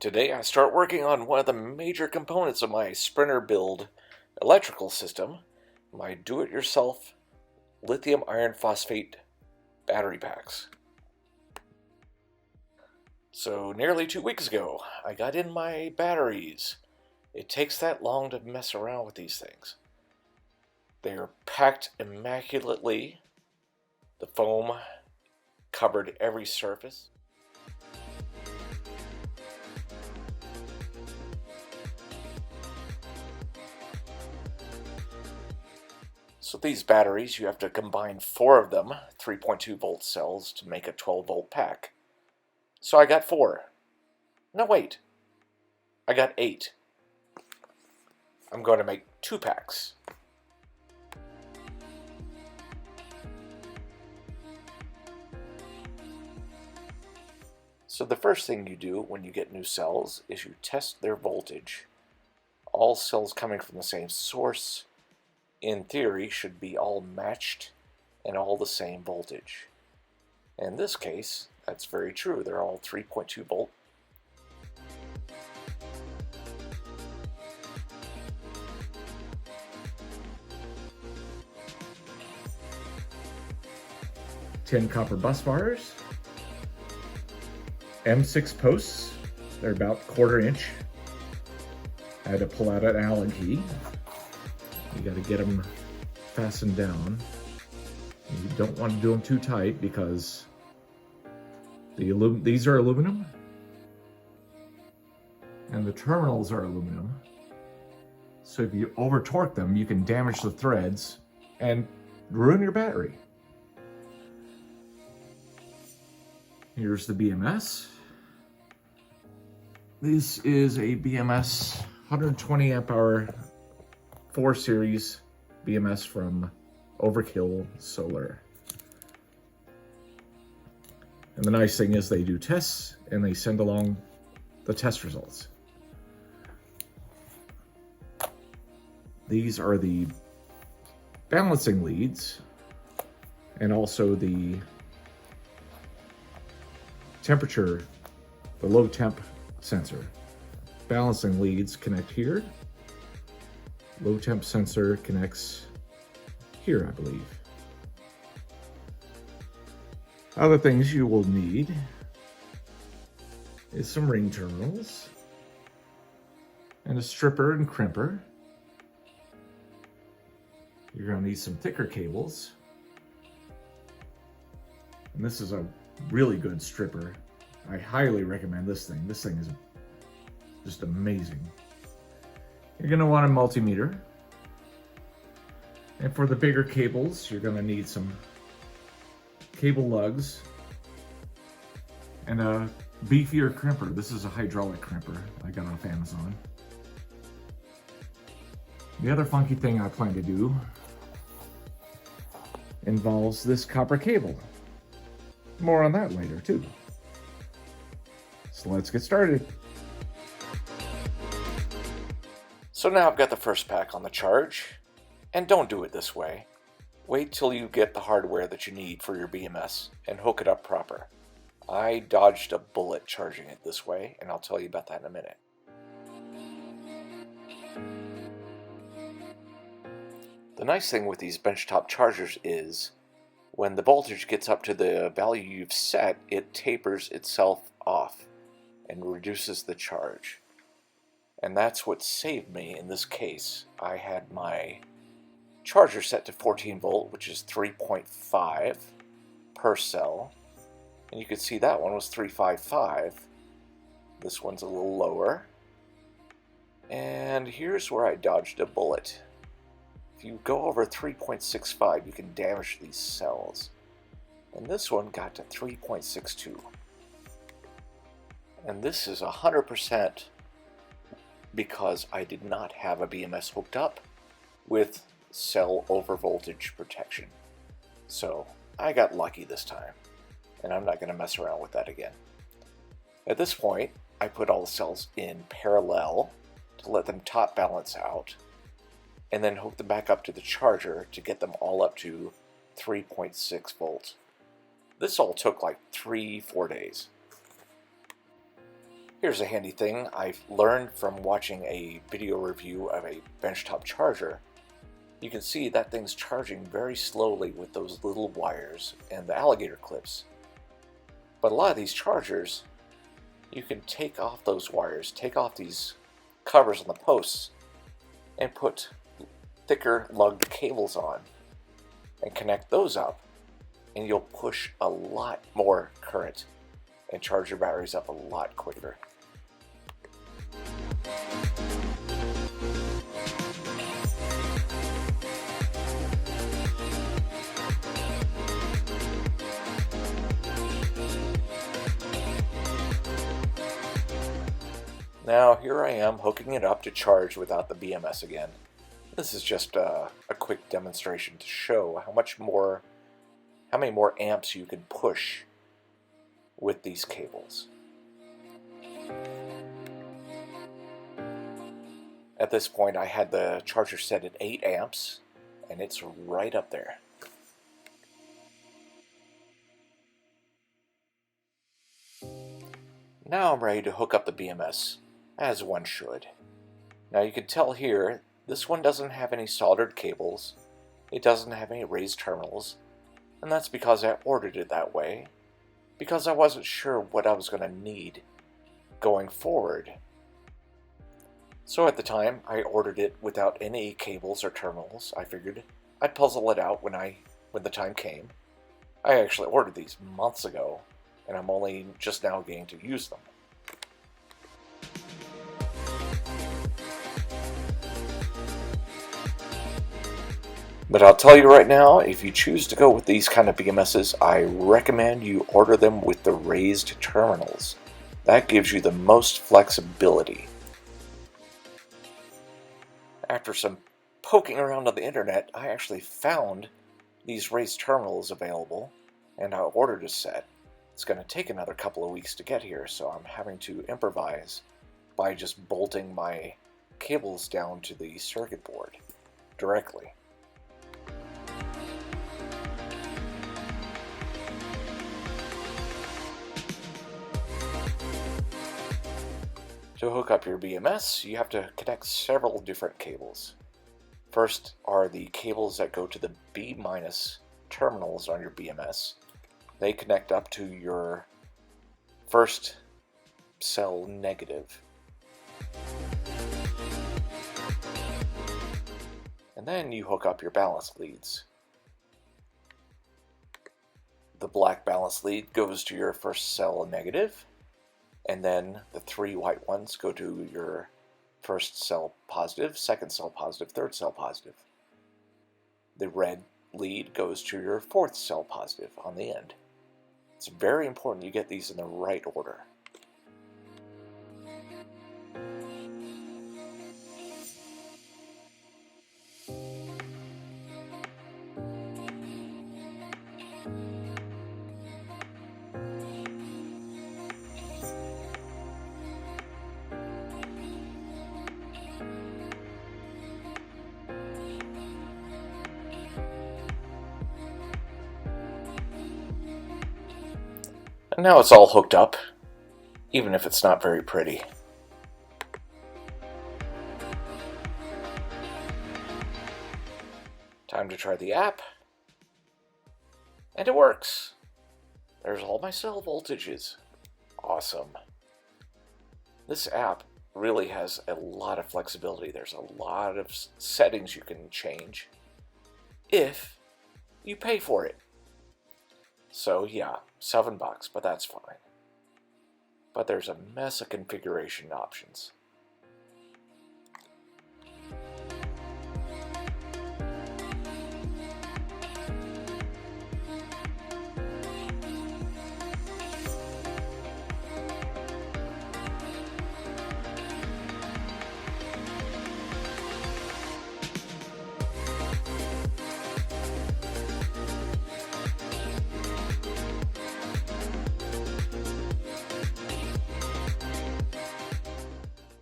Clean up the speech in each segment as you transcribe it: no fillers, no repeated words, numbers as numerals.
Today I start working on one of the major components of my Sprinter build electrical system, my do-it-yourself lithium iron phosphate battery packs. So nearly 2 weeks ago, I got in my batteries. It takes that long to mess around with these things. They are packed immaculately. The foam covered every surface. So these batteries, you have to combine 4 of them, 3.2 volt cells, to make a 12 volt pack. So I got 4. No, wait. I got 8. I'm going to make 2 packs. So the first thing you do when you get new cells is you test their voltage. All cells coming from the same source, in theory, should be all matched and all the same voltage. In this case, that's very true. They're all 3.2 volt. Ten copper bus bars, M6 posts, they're about 1/4 inch. I had to pull out an Allen key. You got to get them fastened down. You don't want to do them too tight because these are aluminum and the terminals are aluminum. So if you over torque them, you can damage the threads and ruin your battery. Here's the BMS. This is a BMS 120 amp hour 4 series BMS from Overkill Solar. And the nice thing is they do tests and they send along the test results. These are the balancing leads and also the temperature, the low temp sensor. Balancing leads connect here. Low temp sensor connects here, I believe. Other things you will need is some ring terminals and a stripper and crimper. You're going to need some thicker cables. And this is a really good stripper. I highly recommend this thing. This thing is just amazing. You're going to want a multimeter. And for the bigger cables, you're going to need some cable lugs and a beefier crimper. This is a hydraulic crimper I got off Amazon. The other funky thing I plan to do involves this copper cable. More on that later too. So let's get started. So now I've got the first pack on the charge, and don't do it this way. Wait till you get the hardware that you need for your BMS and hook it up proper. I dodged a bullet charging it this way, and I'll tell you about that in a minute. The nice thing with these benchtop chargers is when the voltage gets up to the value you've set, it tapers itself off and reduces the charge. And that's what saved me in this case. I had my charger set to 14 volt, which is 3.5 per cell. And you can see that one was 355. This one's a little lower. And here's where I dodged a bullet. If you go over 3.65, you can damage these cells. And this one got to 3.62. And this is 100% because I did not have a BMS hooked up with cell over voltage protection. So I got lucky this time, and I'm not going to mess around with that again. At this point, I put all the cells in parallel to let them top balance out, and then hook them back up to the charger to get them all up to 3.6 volts. This all took like 3-4 days. Here's a handy thing I've learned from watching a video review of a benchtop charger. You can see that thing's charging very slowly with those little wires and the alligator clips. But a lot of these chargers, you can take off those wires, take off these covers on the posts, and put thicker lugged cables on and connect those up, and you'll push a lot more current and charge your batteries up a lot quicker. Now here I am hooking it up to charge without the BMS again. This is just a quick demonstration to show how many more amps you can push with these cables. At this point I had the charger set at 8 amps and it's right up there. Now I'm ready to hook up the BMS, as one should. Now you can tell here, this one doesn't have any soldered cables, it doesn't have any raised terminals, and that's because I ordered it that way, because I wasn't sure what I was going to need going forward. So at the time, I ordered it without any cables or terminals. I figured I'd puzzle it out when the time came. I actually ordered these months ago, and I'm only just now getting to use them. But I'll tell you right now, if you choose to go with these kind of BMSs, I recommend you order them with the raised terminals. That gives you the most flexibility. After some poking around on the internet, I actually found these raised terminals available, and I ordered a set. It's going to take another couple of weeks to get here, so I'm having to improvise by just bolting my cables down to the circuit board directly. To hook up your BMS, you have to connect several different cables. First are the cables that go to the B- terminals on your BMS. They connect up to your first cell negative. And then you hook up your balance leads. The black balance lead goes to your first cell negative, and then the 3 white ones go to your first cell positive, second cell positive, third cell positive. The red lead goes to your fourth cell positive on the end. It's very important you get these in the right order. And now it's all hooked up, even if it's not very pretty. Time to try the app. And it works. There's all my cell voltages. Awesome. This app really has a lot of flexibility. There's a lot of settings you can change if you pay for it. So yeah, $7, but that's fine. But there's a mess of configuration options.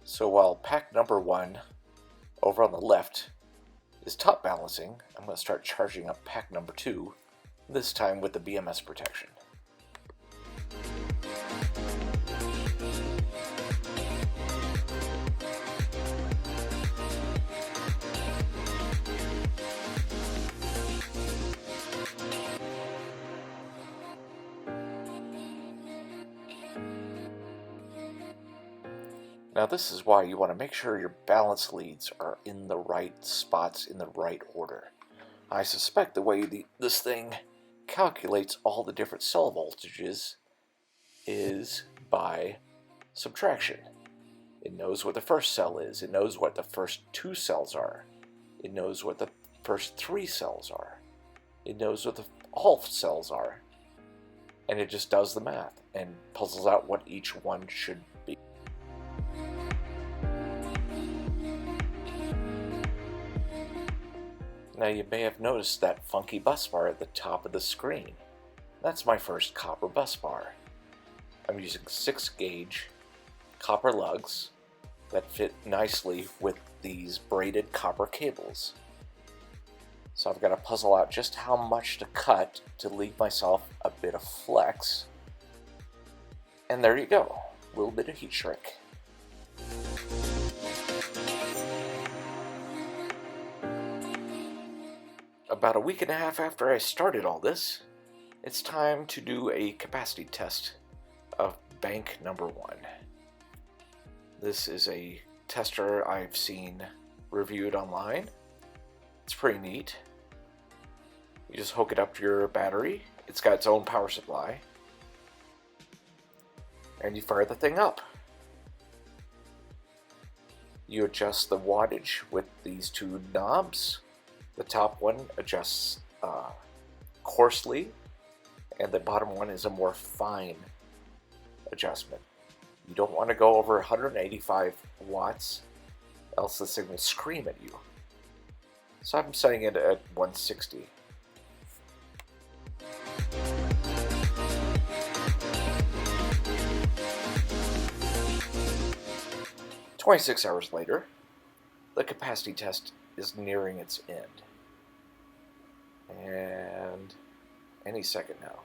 So while pack number 1 over on the left is top balancing, I'm going to start charging up pack number 2, this time with the BMS protection. Now this is why you want to make sure your balance leads are in the right spots in the right order. I suspect the way this thing calculates all the different cell voltages is by subtraction. It knows what the first cell is. It knows what the first 2 cells are. It knows what the first 3 cells are. It knows what all cells are. And it just does the math and puzzles out what each one should be. Now you may have noticed that funky bus bar at the top of the screen. That's my first copper bus bar. I'm using 6 gauge copper lugs that fit nicely with these braided copper cables. So I've got to puzzle out just how much to cut to leave myself a bit of flex. And there you go, a little bit of heat shrink. About a week and a half after I started all this, it's time to do a capacity test of bank number 1. This is a tester I've seen reviewed online. It's pretty neat. You just hook it up to your battery. It's got its own power supply. And you fire the thing up. You adjust the wattage with these 2 knobs. The top one adjusts coarsely, and the bottom one is a more fine adjustment. You don't want to go over 185 watts, else the thing will scream at you. So I'm setting it at 160. "26 hours later, the capacity test is nearing its end. And any second now.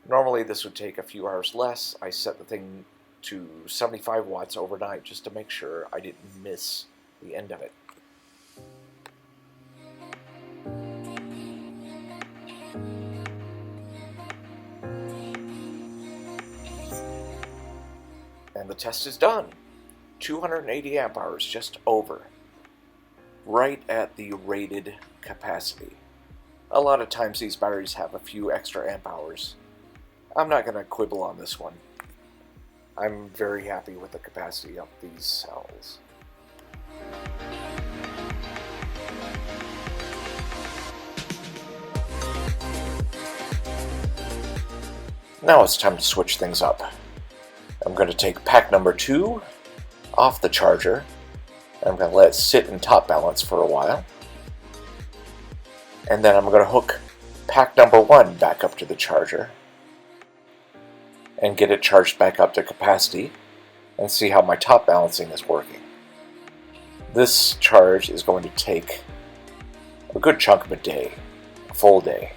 Normally this would take a few hours less. I set the thing to 75 watts overnight just to make sure I didn't miss the end of it. And the test is done. 280 amp hours, just over. Right at the rated capacity. A lot of times these batteries have a few extra amp hours. I'm not going to quibble on this one. I'm very happy with the capacity of these cells. Now it's time to switch things up. I'm going to take pack number 2 off the charger. I'm going to let it sit in top balance for a while. And then I'm going to hook pack number 1 back up to the charger and get it charged back up to capacity and see how my top balancing is working. This charge is going to take a good chunk of a day, a full day.